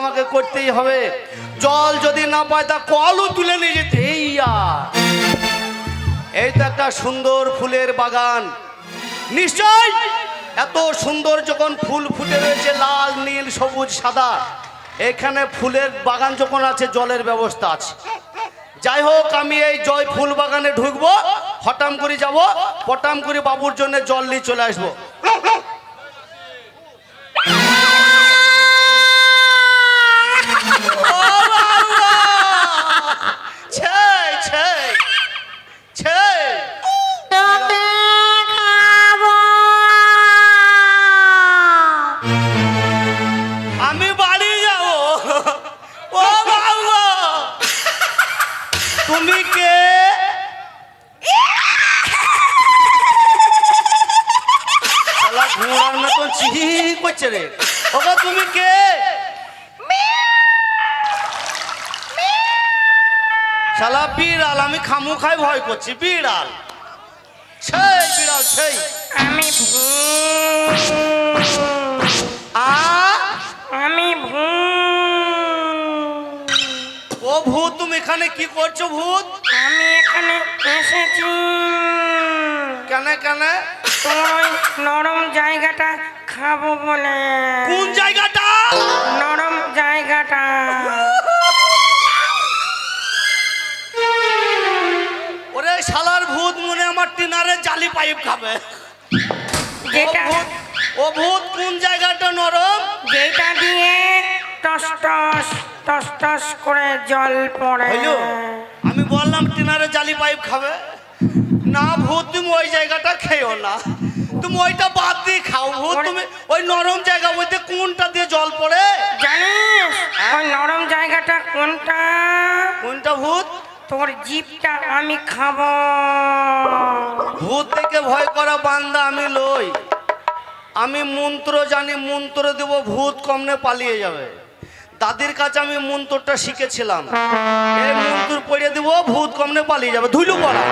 আমাকে করতেই হবে। জল যদি না পায় তা কলও তুলে নিয়ে যেতে। এই তো একটা সুন্দর ফুলের বাগান। নিশ্চয় এত সুন্দর যখন ফুল ফুটে রয়েছে, লাল নীল সবুজ সাদা, এখানে ফুলের বাগান যখন আছে জলের ব্যবস্থা আছে। যাই হোক, আমি এই জয় ফুল বাগানে ঢুকবো, হঠাম করে যাব, পটাম করে বাবুর জন্য জল নিয়ে চলে আসবো। আমি বাড়ি যাব। ও বাবা, তুমি কে? ঘোড়ার মতন চিহি করছে রে। ওগো তুমি কে? শালা বিড়াল, আমি খামু খাই ভয় করছি। বিড়াল, সেই বিড়াল, সেই আমি আমি ও ভূত, তুমি এখানে কি করছো ভূত? আমি এখানে এসেছি কেন কেন? তোর নরম জায়গাটা খাবো বলে। কোন জায়গাটা? নরম জায়গাটা। ওরে শালার ভূত, মনে আমার টিনারে জালি পাইপ খাবে। যেটা ও ভূত, কোন জায়গাটা নরম? যেটা দিয়ে টস টস টস টস করে জল পড়ে। আমি বললাম টিনারে জালি পাইপ খাবে না। ভূত, তুমি ওই জায়গাটা খেও না, তুমি ওইটা বাদ দিয়ে খাও। ভূত, তুমি ওই নরম জায়গা বলতে কোনটা দিয়ে জল পড়ে জানিস? ওই নরম জায়গাটা কোনটা? কোনটা ভূত? তোর জিভটা আমি খাবো। ভূত থেকে ভয় করা বান্দা আমি লই। আমি মন্ত্র জানি, মন্ত্র দেব, ভূত কমনে পালিয়ে যাবে। দাদির কাছে আমি মন্ত্রটা শিখেছিলাম। এই মন্ত্র পড়ে দেব, ভূত কমনে পালিয়ে যাবে। ধুলু পড়া,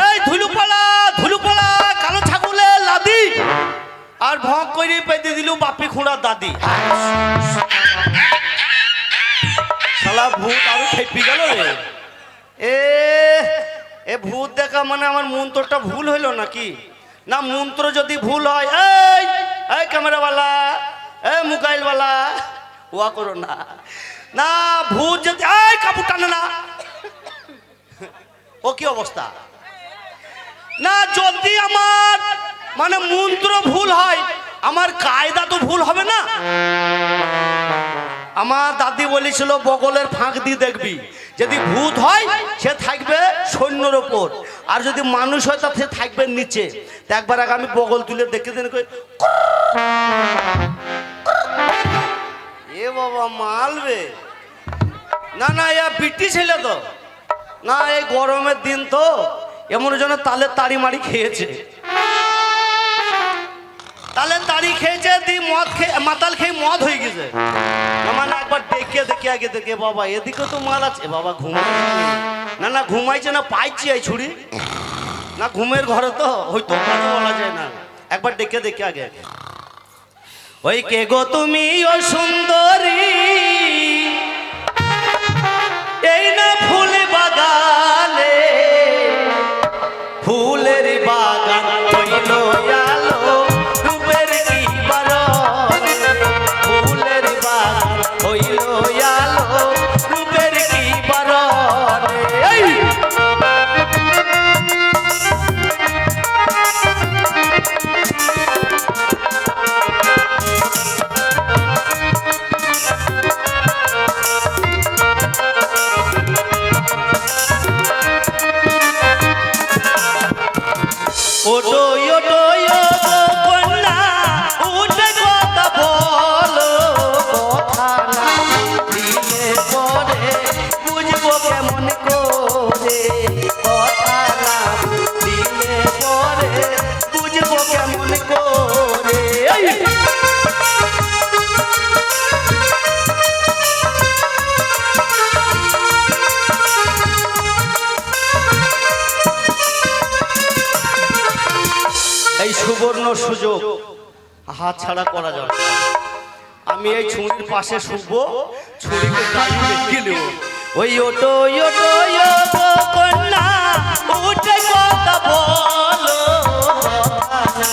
এই ধুলু পড়া, ধুলু পড়া, কালো ছাগলের লাদি। আর ভক করে পেতে দিল বাপি খুঁড়ার দাদি। শালা ভূত আরো খেপি গেল রে। এ ভূত দেখা মানে আমার মন্ত্রটা ভুল হইল নাকি? না, মন্ত্র যদি ভুল হয়, এই ক্যামেরাওয়ালা, এই মোবাইলওয়ালা, ওয়া করো না। না, ভূত যদি কাপড় টানে না। ও কি অবস্থা? না, যদি আমার মানে মন্ত্র ভুল হয়, আমার কায়দা তো ভুল হবে না। আমার দাদি বলেছিল বগলের ফাঁক দিয়ে দেখবি, যদি ভূত হয় সে থাকবে সৈন্যর ওপর, আর যদি মানুষ হয় তা সে থাকবে নিচে। তো একবার আগে আমি বগল তুলে দেখে দিন, এ বাবা মালবে না। না, এ বিটি ছেলে তো না, এই গরমের দিন তো এমন যেন তালের তাড়ি মারি খেয়েছে। তালের তাড়ি খেয়েছে, দিয়ে মদ খেয়ে মাতাল খেয়ে মদ হয়ে গেছে। মানে একবার দেখে দেখে আগে দেখে, বাবা এদিকে তো মাল আছে। বাবা ঘুমাই না, না ঘুমাইছে না, পাইছি এই ছুরি না, ঘুমের ঘরে তো হয়তো বলা যায় না। একবার দেখে দেখে আগে, ওই কে গো তুমি ও সুন্দরী, এই না ফুল বাগানে, ফুলের বাগান হইল আলো, রূপের কি বারণ, ফুলের বাগান হইল আলো, রূপের কি বারণ। সুযোগ হাত ছাড়া করা যাবে। আমি এই ছুরির পাশে শুবো, ছুরিকে গায়ে লেগে নেব। ওই ওটো ওটো ওটো কন্যা উঠে কথা বলো, কথা না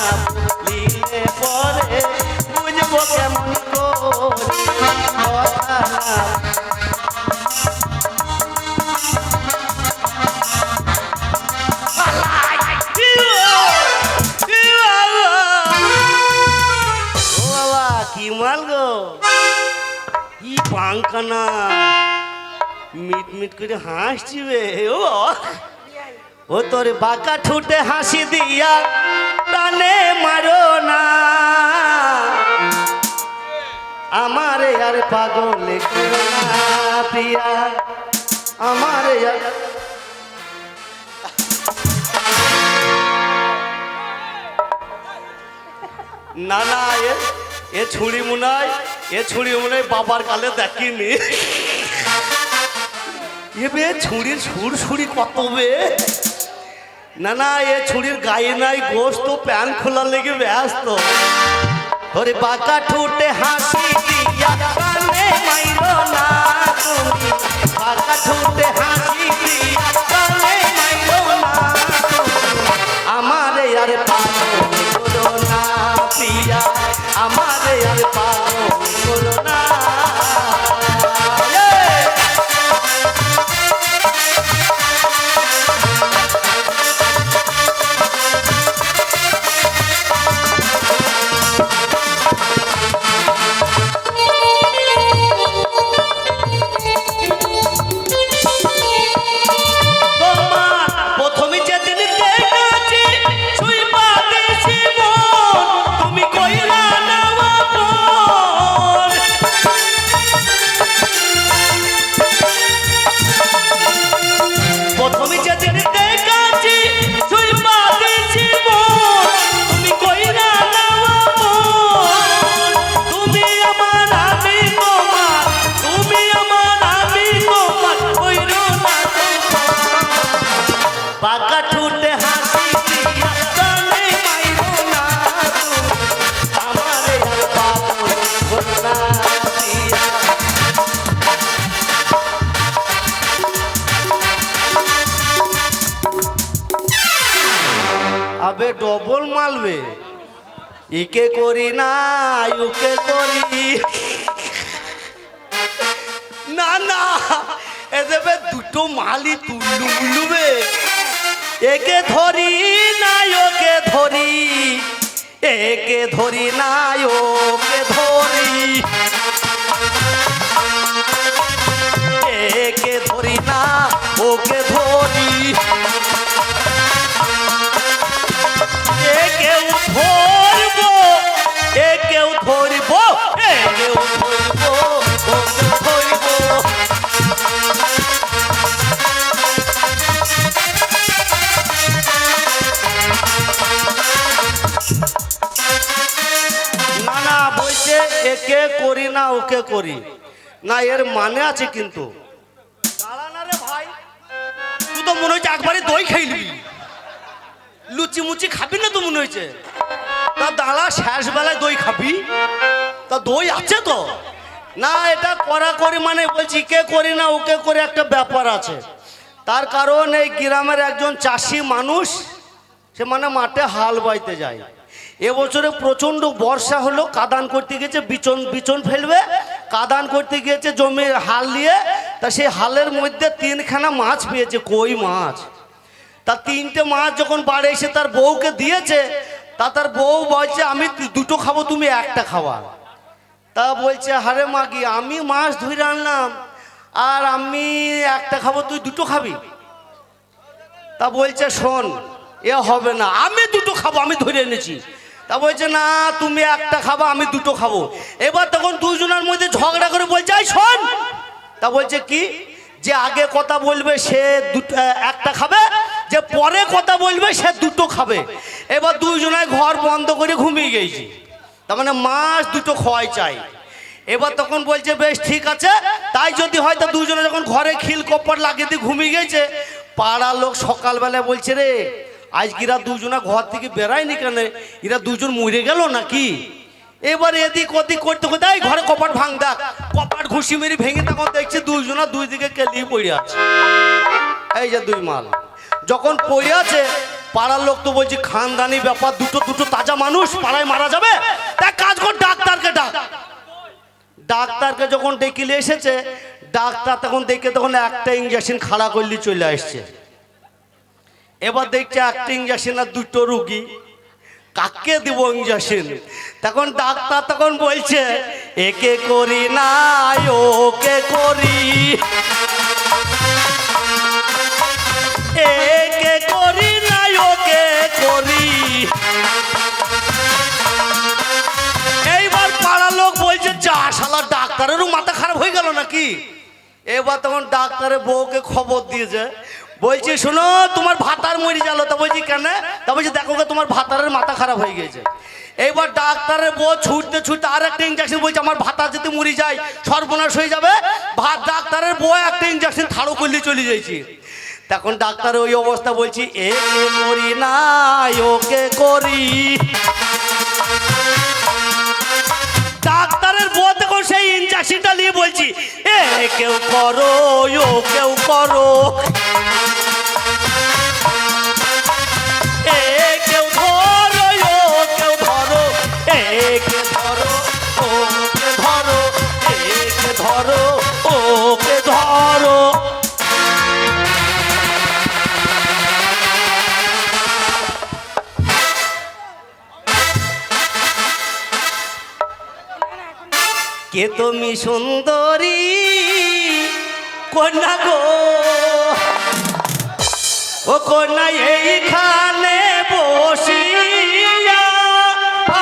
বলিলে পরে বুঝবো কেমন করে, কথা না। ও বাবা কি মাল গো, কি পাঙ্কানা মিট মিট করে হাসছিবে। ও ও তোর বাঁকা ঠুটে হাসি দিয়া প্রাণে মারো না, আমারে আর পাগল করো না প্রিয়া, আমারে আর। না না এ ছুরি মুনাই, এ ছুরি মুনাই বাবার কালে দেখিনি। এবে ছুরির সুর সুরি কত বে। না না এ ছুরির গায়ে নাই গোস্ত, প্যান খোলা লেগে ব্যস্ত। ওরে বাঁকা ঠুটে হাসি দিয়া প্রাণে মাইরো না তুমি, বাঁকা ঠুটে হাসি দিয়া প্রাণে মাইরো না তুমি, আমারে আর পাগল করো না প্রিয়া, আমারে আর পাগল করো না। আবে ডবল মালবে, ইকে করি না ইউকে করি না না, এ দেবে দুটো মালই তুল্লু মুলুবে, একে ধরি না ওকে ধরি, একে ধরি না ওকে ধরি, একে ধরি না ওকে ধরি, একেও ধরবো একেও ধরবো, একেও ধরবো ওকে ধরবো। না না বলছে একে করি না ওকে করি না, এর মানে আছে কিন্তু। দাঁড়া না রে ভাই, তুই তো মনে হচ্ছে একবারে দই খাইলি, লুচি মুচি খাবি না তো মনে হয়েছে। তা দাঁড়া, শেষ বেলায় দই খাবি, তা দই আছে তো। না এটা করা করি মানে বলছি কে করি না ওকে করে একটা ব্যাপার আছে। তার কারণ এই গ্রামের একজন চাষি মানুষ, সে মানে মাঠে হাল বাইতে যায়। এবছরে প্রচণ্ড বর্ষা হলো, কাদান করতে গেছে, বিচন বিচন ফেলবে, কাদান করতে গিয়েছে জমির হাল দিয়ে। তা সেই হালের মধ্যে 3খানা মাছ পেয়েছে, কই মাছ। তা 3টে মাছ যখন বাড়ি এসে তার বউকে দিয়েছে, তা তার বউ বলছে আমি দুটো খাবো, তুমি একটা খাওয়া। তা বলছে হারে মাগি আমি মাছ ধরে আনলাম আর আমি একটা খাবো, তুই দুটো খাবি। তা বলছে শোন এ হবে না, আমি দুটো খাবো, আমি ধরে এনেছি। তা বলছে না তুমি একটা খাবা আমি দুটো খাবো। এবার তখন দুজনের মধ্যে ঝগড়া করে বলছে এই শোন। তা বলছে কি, যে আগে কথা বলবে সে একটা খাবে, যে পরে কথা বলবে সে দুটো খাবে। এবার দুজনায় ঘর বন্ধ করে ঘুমিয়ে গেছি, তার মানে মাছ দুটো খাওয়াই চাই। এবার তখন বলছে বেশ ঠিক আছে, তাই যদি হয় তা দুজনে যখন ঘরে খিল কপ্পর লাগিয়ে দিয়ে ঘুমিয়ে গেছে, পাড়ার লোক সকালবেলায় বলছে রে আজকে এরা দুজনা ঘর থেকে বেরায়নি কেন, এরা দুজন মরে গেল নাকি। এবার এদিক ওদিক করতে করতে এই ঘরে কপাট ভাঙ দেখ, কপাট ঘুষি মেরি ভেঙে তখন দেখছি দুইজনা দুই দিকে কেলিয়ে পড়ে আছে। এই যে দুই মাল যখন পড়ে আছে, পাড়ার লোক তো বলছি খানদানি ব্যাপার, দুটো দুটো তাজা মানুষ পাড়ায় মারা যাবে, তা কাজ কর ডাক্তারকে ডাক। ডাক্তারকে যখন ডেকে এসেছে, ডাক্তার তখন দেখে তখন একটা ইঞ্জেকশন খাড়া করলে চলে আসছে। এবার দেখছে একটা ইঞ্জেকশন আর দুটো রুগী, কাকে দিব ইঞ্জেকশন? তখন ডাক্তার তখন বলছে একে করি না ওকে করি, একে করি না ওকে করি। এইবার পাড়ার লোক বলছে যা শালা ডাক্তারেরও মাথা খারাপ হয়ে গেল নাকি। এবার তখন ডাক্তারের বউকে খবর দিয়েছে, বলছি শোনো তোমার ভাতার মরে গেল। তা বলছি কেন? তা বলছি দেখো তোমার ভাতারের মাথা খারাপ হয়ে গেছে। এইবার ডাক্তারের বউ ছুটতে ছুটতে আর একটা ইঞ্জেকশন, বলছে আমার ভাতার যদি মরে যায় সর্বনাশ হয়ে যাবে। ডাক্তারের বউ একটা ইঞ্জেকশন থাড়ো করলে চলে যাইছি। তখন ডাক্তার ওই অবস্থা বলছি একে করি না ওকে করি। ডাক্তারের বউ তখন সেই ইঞ্জেকশনটা নিয়ে বলছি এ কেউ করো ও কেউ করো, এ কেউ ধরো ও কেউ ধরো, একে ধরো ওকে ধরো, একে ধরো ওকে ধরো। কে তুমি সুন্দরী কন্যা গো, ও কন্যা এইখানে বসিয়া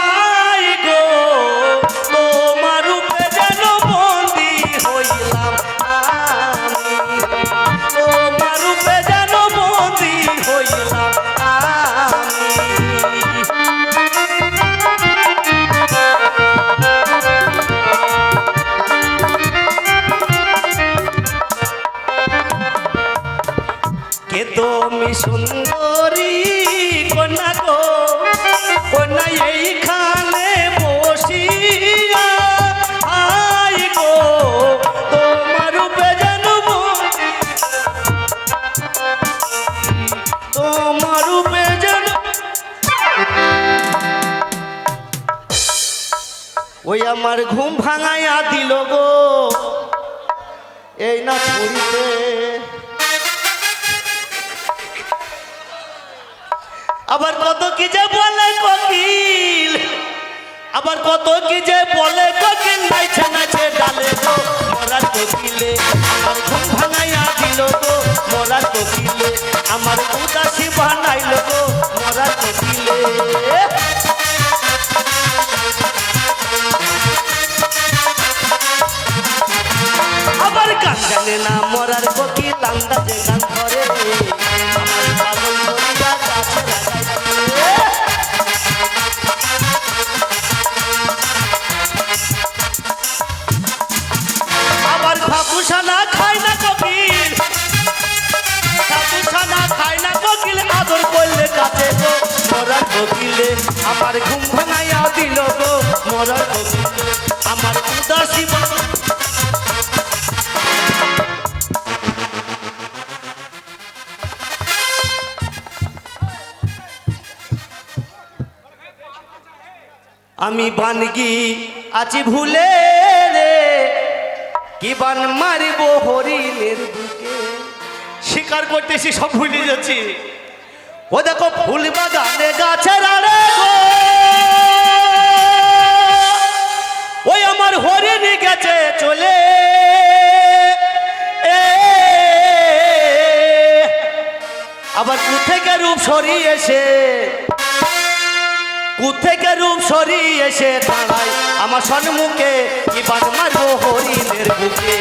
আই গো, তোমার রূপে যেন বন্দি হইলাম আমি, তোমার রূপে যেন বন্দি হইলাম আমি। কে তুমি সুন্দরী কন্যা গো, কন্যা এইখানে বসিয়া আই গো, তোমার রূপে যেন বন্দি, তোমার রূপে যেন। ওই আমার ঘুম ভাঙাইয়া দিল গো এই না ছড়িতে। আবার কত কি যে বলে কোকিল, আবার কত কি যে বলে কোকিল, নাইছে নাইছে ডালে গো মরার কোকিলে, আমার ঘুম ভাঙাইয়া দিল গো মরার কোকিলে, আমার উদাসী বানাইল গো মরার কোকিলে। আবার গান গানে না মরার কোকিল, আন্দাজে গান ধরে আমার পাগল করিয়া কাছে লাগাইছে। আবার খাপুসানা খায় না কোকিল, খাপুসানা খায় না কোকিল, আদর করলে কাছে গো মরার কোকিলে, আমার ঘুম ভাঙাইয়া দিল গো মরার কোকিলে, আমার উদাসী। আমি বানগি আছি ভুলে রে, কি বান মারিব হরিণের বুকে। শিকার করতেছি সব ভুলে যাচ্ছি। ও দেখো ফুল বাগানে গাছের আড়ে গো, ওই আমার হরিণ গেছে চলে। আবার কোথেকে রূপ সরিয়ে এসে, কোথেকে রূপ সরিয়ে এসে দাঁড়ায় আমার সম্মুখে, কি বান মারবো হরিণের বুকে।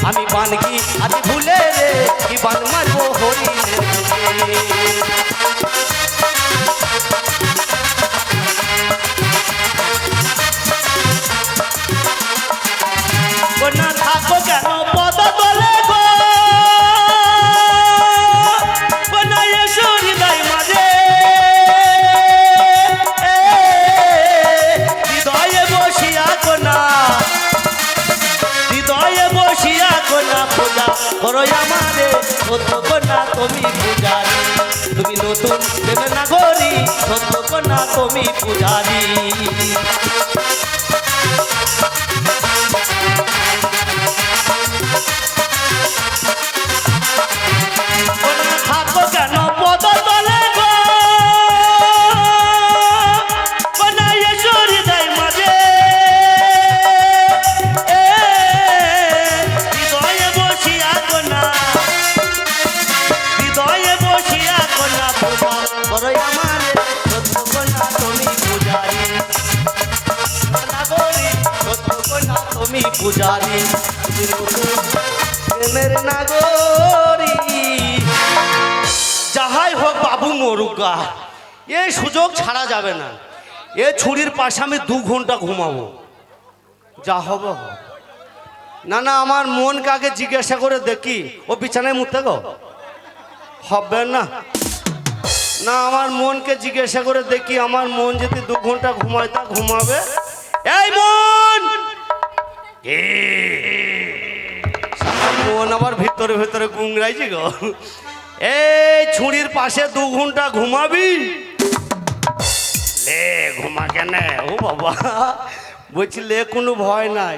আমি বানগি আজ ভুলে রে, কি বান মারবো হরিণের বুকে। না থাকো কেন পদ তলে গো, হৃদয় মাঝে হৃদয়ে বসে করো আমারে সত্যকন্যা তুমি পূজারি তুমি নতুন প্রেমের নাগরি সত্যকন্যা তুমি পূজারি থাকো কেন পদ তলে গো কন্যা এসো হৃদয় মাঝে হৃদয়ে বসিয়া কন্যা হৃদয়ে বসিয়া কন্যা পূজা করো আমার সত্য কন্যা তুমি পূজারি নাগরি সত্য কন্যা তুমি পূজারি তুমি নতুন প্রেমের নাগরি যাহাই হোক বাবু মরুকা এই সুযোগ ছাড়া যাবে না এ ছুরির পাশে আমি 2 ঘন্টা ঘুমাবো যা হবে হোক। না না আমার মনকে আগে জিজ্ঞাসা করে দেখি ও বিছানায় মুতে গো হবে না না আমার মনকে জিজ্ঞাসা করে দেখি আমার মন যদি 2 ঘন্টা ঘুমায় তা ঘুমাবে এই মন সারা মন আবার ভিতরে ভিতরে গুংরাইছে গো এই ছুরির পাশে 2 ঘন্টা ঘুমাবি লে ঘুমা কেন ও বাবা বলছি লে কোনো ভয় নাই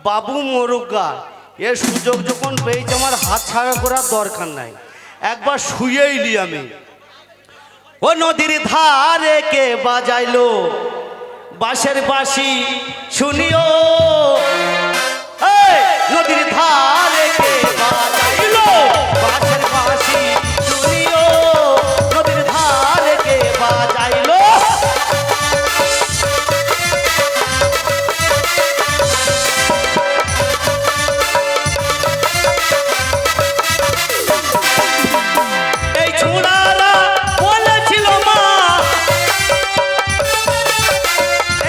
বাবু মোরগা এর সুযোগ যখন পেয়েছে আমার হাত ছাড়া করার দরকার নাই একবার শুয়েই লি আমি ও নদীর ধারে কে বাজাইলো বাঁশের বাঁশি শুনিও এই নদীর ধারে কে বাজাইলো বাঁশের বাঁশি শুনিও নদীর ধারে কে বাজাইলো এই ছুড়ারা বলেছিল মা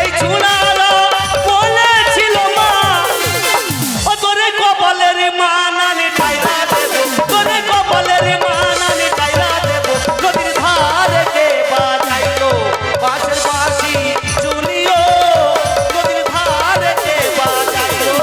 এই ছুড়ারা বলেছিল মা ও তোরে কপালের মা নানি টাইরা দেবো তোরে কপালের মা নানি টাইরা দেবো নদীর ধারে কে বাজাইলো বাঁশের বাঁশি শুনিও নদীর ধারে কে বাজাইলো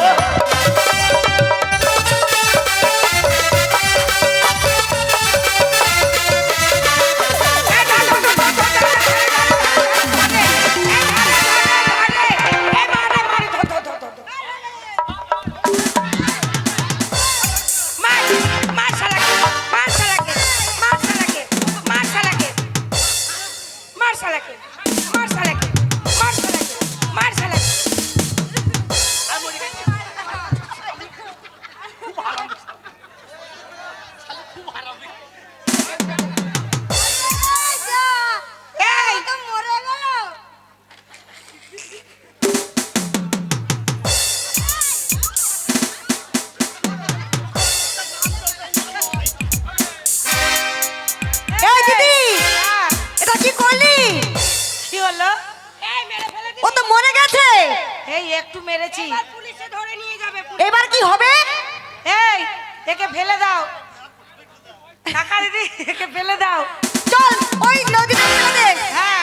এই দিদি এটা কি করলি কি হলো ও তো মরে গেছে এই একটু মেরেছি পুলিশে ধরে নিয়ে যাবে এবার কি হবে এই একে ফেলে দাও কাকা দিদি একে ফেলে দাও চল ওই নদীতে ফেলে দে হ্যাঁ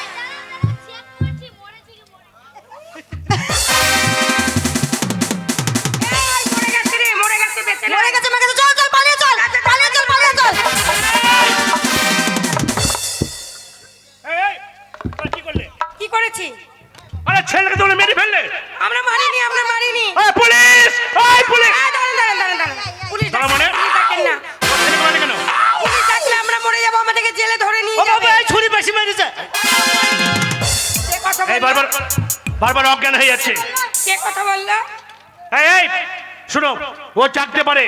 এই মরে গেছে রে মরে গেছে বেঁচে মরে গেছে মরে গেছে চল চল পালিয়ে চল পালিয়ে চল পালিয়ে চল কি করলে? কি করেছি আরে ছেলেকে তোমরা মেরে ফেললে আমরা মারিনি পুলিশ পুলিশ দাঁড়ান পুলিশ তার মানে? ডাকেন না ওর ছেলেকে মারলে কেন পুলিশ ডাকলে আমরা মরে যাবো আমাদেরকে জেলে ধরে নিয়ে ও যাবে বাবা এই ছুরি বেশি মেরেছে কে কথা এই বললো বারবার বারবার অজ্ঞান হয়ে যাচ্ছে কে কথা বললো এই শুনো ও ডাকতে পারে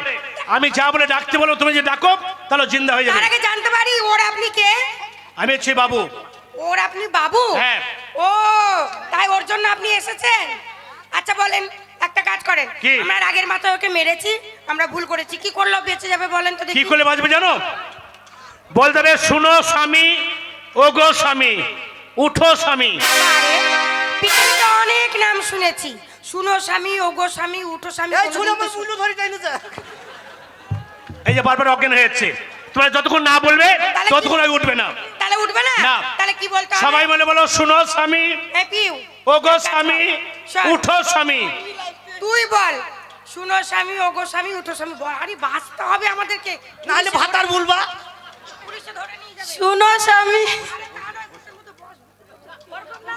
আমি যা বলে ডাকতে বলো তুমি যে ডাকো তাহলে জিন্দা হয়ে তার যাবে আগে জানতে পারি ওর আপনি কে আমি হচ্ছি বাবু ওর আপনি বাবু হ্যাঁ। ও তাই ওর জন্য আপনি এসেছেন আচ্ছা বলেন একটা কাজ করেন কি? আমরা রাগের মাথায় ওকে মেরেছি আমরা ভুল করেছি কি করলো বেঁচে যাবে বলেন তো কি দেখি করলে বাঁচবে জানো বলতে হবে শুনো স্বামী ও গো স্বামী উঠো স্বামী আরে, পৃথিবীতে অনেক নাম শুনেছি শুনো স্বামী ওগো স্বামী উঠো স্বামী এই ছুরি কোনোদিন আমার তো মুন্ডু ধরে টাইনেছে এই যে বারবার অজ্ঞান হয়ে যাচ্ছে তোমরা যতক্ষণ না বলবে তাহলে কি? ততক্ষণ আমি উঠবে না তাহলে উঠবে না না। তাহলে কি বলতে হবে সবাই বলে বলো শুনো স্বামী এই পিউ ও গো স্বামী শোন। উঠো স্বামী তুই বল শুনো স্বামী ওগো স্বামী উঠো স্বামী আরে বাঁচতে হবে আমাদেরকে নাহলে ভাতার বলবা। পুলিশে ধরে নিয়ে যাবে শুনো স্বামী আরে দাঁড়া, ঘুষের মতো বস। ওরকম না।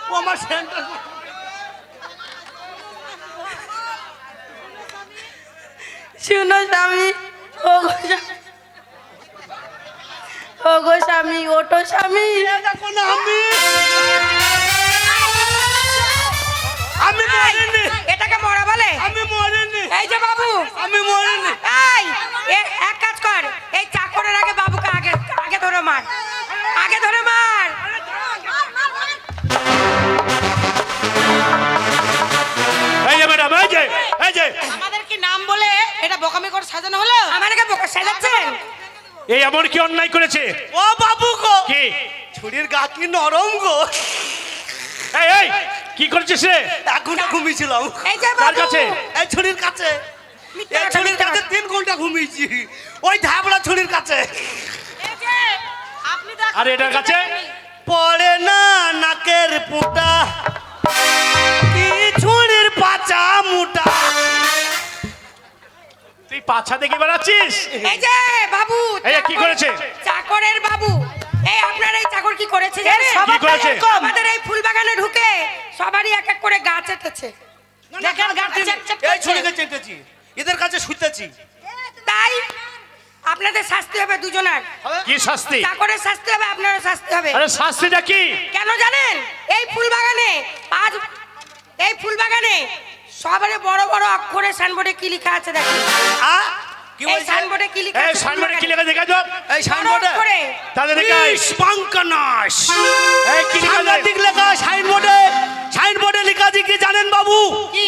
ও আমার সেন্টার শুনো স্বামী ওগো স্বামী ওঠো স্বামী দেখো না আমি মরিনি, এটাকে মরা বলে আমি মরিনি, এই যে বাবু আমি মরিনি। এই এক কাজ কর এই চাকরের আগে বাবুকে আগে আগে ধরে মার আগে ধরে মার এই যে ম্যাডাম, এই যে আমাদের কি নাম বলে এটা বোকামি করে সাজানো হলো আমাদেরকে বোকা সাজাচ্ছেন এই এমন কি অন্যায় করেছে? ও বাবু গো, কি? ছুরির গা কি নরম গো। এই কি করেছিস রে? এখন ঘুমিয়েছিলাম এই যে কার বাবু কাছে? এই ছুরির কাছে, মিথ্যা এই কথা, ছুরির মিথ্যা কাছে কথা। 3 ঘন্টা ঘুমিয়েছি, ওই ধাবড়া ছুরির কাছে। এই যে, আপনি দেখেন- আর এটার কাছে? পড়ে না নাকের পুটা, কি ছুরির পাচা মুটা। তুই পাছা দেখে বেড়াচ্ছিস? এই যে বাবু এই যে কি করেছে? চাকরের বাবু এই আপনার এই চাকর কি করেছে জানেন? কি করেছে? আমাদের এই ফুল বাগানে ঢুকে সবারই এক এক করে গাছ এঁটেছে দেখেন গাছে চেক এই ছুরিকে চেটেছি, এদের কাছে শুতেছি। তাই আপনাদের শাস্তি হবে দুজনার কি শাস্তি? চাকরের শাস্তি হবে আপনারও শাস্তি হবে আরে শাস্তিটা কি? কেন জানেন এই ফুল বাগানে আজ এই ফুল বাগানে সবারই বড় বড় অক্ষরে সাইনবোর্ডে কি লেখা আছে দেখেন আ কি এই বলছে? সাইনবোর্ডে কি লেখা এই আছে সামনে কি লেখা দেখা দাও? এই সাইনবোর্ডে করে তাদের দেখাই। স্পাঙ্কনাশ, এই কি লেখা আছে? সাংঘাতিক লেখা সাইনবোর্ডে, সাইনবোর্ডে লেখা আছে কি জানেন বাবু? কি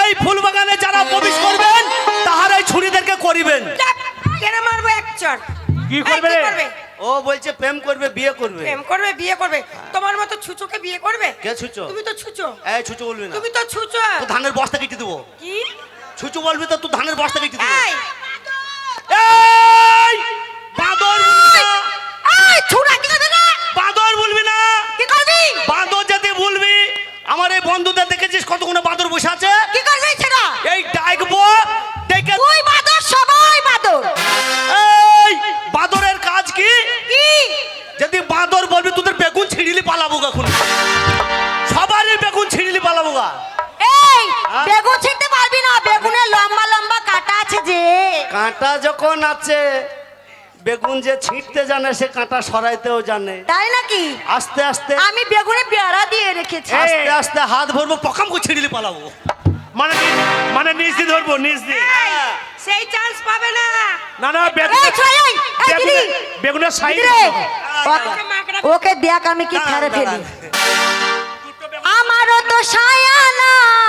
এই ফুল বাগানে যারা প্রবেশ করবেন তাহারাই ছুরিদেরকে করিবেন। চাপ, কেন মারবো এক চড় কি এই, করবে রে? ও বলছে প্রেম করবে, বিয়ে করবে। প্রেম করবে বিয়ে করবে তোমার মতো ছুচোকে বিয়ে করবে কে ছুচো? তুমি তো ছুচো এই ছুচো বলবি না, তুমি তো ছুচো তো ধানের বস্তা কেটে দেবো। কি ছুচো বলবি তো তুই ধানের বস্তা কেটে দেবো। এই এই বাঁদর বলবি না, এই ছুরা কি করবি না? বাঁদর বলবি না, কি করবি? বাঁদর যদি বলবি। আমার এই বন্ধুদের দেখেছিস কতগুলো বাঁদর বসে আছে, কি করবি সেটা? এই ডাকবো ডেকে। তুই বাদর, সবাই বাদর। এই বাঁদরের কাজ কি? কি? যদি বাঁদর বলবি তোদের বেগুন ছিঁড়িলি পালাবো গা, এখন সবারই বেগুন ছিঁড়িলি পালাবো গা। এই বেগুন ছিঁড়তে পারবি না, বেগুনের লম্বা লম্বা কাঁটা আছে যে। কাঁটা যখন আছে, বেগুন যে ছিঁড়তে জানে সে কাঁটা সরাইতেও জানে। তাই নাকি? আস্তে আস্তে আমি বেগুনে বেড়া দিয়ে রেখেছি। আস্তে আস্তে হাত ভরবো, পকাম করে ছিঁড়িলি পালাবো। মানে মানে নিচ দিয়ে ধরবো, নিচ দিয়ে। এই, সেই চান্স পাবে না না না এই ছয়, এই দিদি, বেগুনের সাইজ। দিদি রে, ওকে দেখ আমি কি ছেড়ে ফেলি। আমারও তো সায়া নাই,